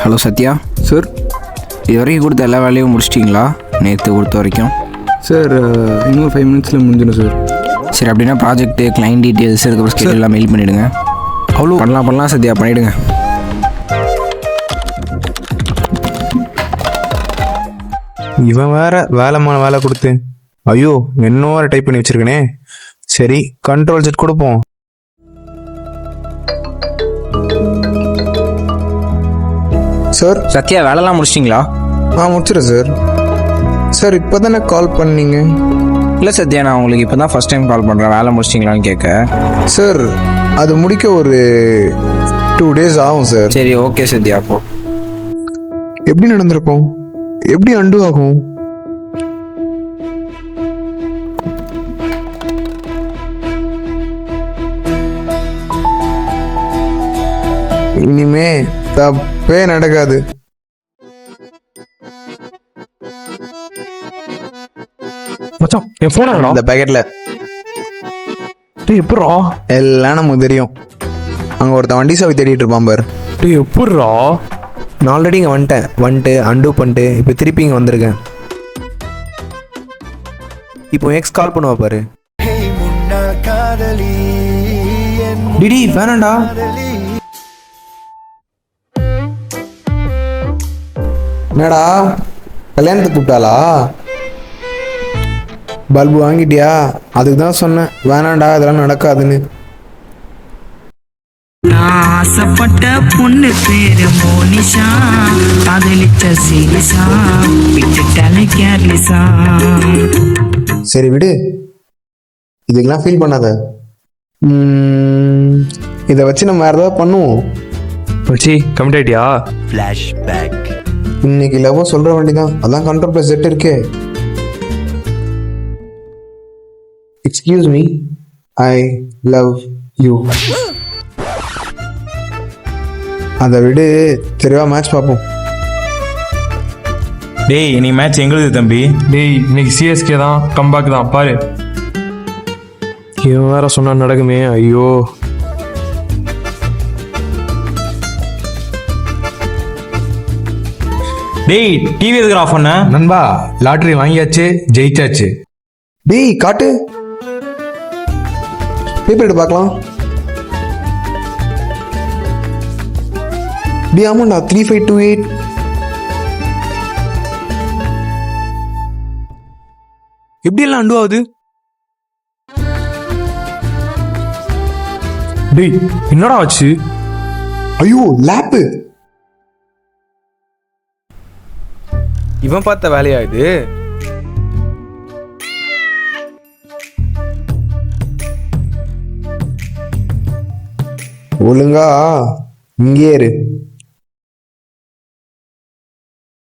Hello Sathya sir. இது வரைக்கும் கொடுத்த எல்லா வேலையும் முடிச்சிட்டிங்களா? நேற்று கொடுத்த வரைக்கும். சார் இன்னும் 5 மினிட்ஸில் முடிஞ்சிடும் சார். சரி, அப்படின்னா ப்ராஜெக்ட்டு கிளைண்ட் டீட்டெயில்ஸ் அதுக்கப்புறம் ஸ்கெட்யூல் எல்லாம் மெயில் பண்ணிவிடுங்க. அவ்வளோ பண்ணலாம் சத்யா, பண்ணிவிடுங்க. இவன் வேற வேலை கொடுத்து ஐயோ இன்னும் வேற டைப் பண்ணி வச்சிருக்கனே. சரி, கண்ட்ரோல் செட் கொடுப்போம். சார். சத்யா, வேலைலாம் முடிச்சிட்டிங்களா? முடிச்சிடுறேன் சார். சார் இப்போ தானே கால் பண்ணீங்க? இல்லை சத்யா, நான் உங்களுக்கு இப்போ தான் ஃபஸ்ட் டைம் கால் பண்ணுறேன். வேலை முடிச்சிட்டிங்களான்னு கேட்க. சார் அது முடிக்க ஒரு 2 days ஆகும் சார். சரி, ஓகே சத்யா. அப்போ எப்படி நடந்திருக்கும்? எப்படி அண்டு ஆகும்? இனிமே தப்பே நடக்காது. மச்சான், என் போன் இந்த பேக்கெட்ல எப்பட்றா? எல்லாம் நமக்கு தெரியும். அங்க ஒருத்தன் வண்டி சாவி தேடிட்டு இருப்பான் பாரு. எப்பட்றா? நான் ஆல்ரெடி இங்கே வந்துட்டு அண்டு பண்ணிட்டு இப்போ திருப்பி இங்கே வந்திருக்கேன். இப்போ எக்ஸ் கால் பண்ணுவா பாரு. டிடி வேணாண்டா. என்னடா கல்யாணத்துக்கு கூப்பிட்டாளா? பல்பு வாங்கிட்டியா? அதுக்கு தான் சொன்னேன் வேணாண்டா, இதெல்லாம் நடக்காதுன்னு. நான் ஆசைப்பட்ட பொண்ணு பேரு மோனிஷா, காதலிச்ச சீரிசா, விட்டுட்டாலே கேர்லிசா. சரி விடு, இதுக்கெல்லாம் ஃபீல் பண்ணாத. இதை வச்சு நம்ம வேற ஏதாவது பண்ணுவோம். மச்சி, கமிட் ஆயிட்டியா? இன்னைக்கு லவ் சொல்ற வேண்டிதான். அதான் கண்ட்ரோல் பிளஸ் செட் இருக்கே. Excuse me, I love you. அதை விடு, தெளிவா மேட்ச் பார்ப்போம். டேய், இன்னைக்கு மேட்ச் எங்களுது தம்பி. டேய், இன்னைக்கு சிஎஸ்கே தான், கம்பேக் தான் பாரு. இவன் வேற சொன்னா நடக்குமே. ஐயோ, டேய், டிவி எதுக்கு ஆஃப் பண்ண? நண்பா, லாட்டரி வாங்கியாச்சு, ஜெயிச்சாச்சு. டேய் காட்டு, பேப்பர் எடுத்து பார்க்கலாம். டேய் ஆமாண்டா, 3528. எப்படி எல்லாம் அண்டு ஆகுது? டேய், என்னடா ஆச்சு? ஐயோ லேப்பு. இவன் பார்த்த வேலையா இது? ஒழுங்கா இங்கே இரு.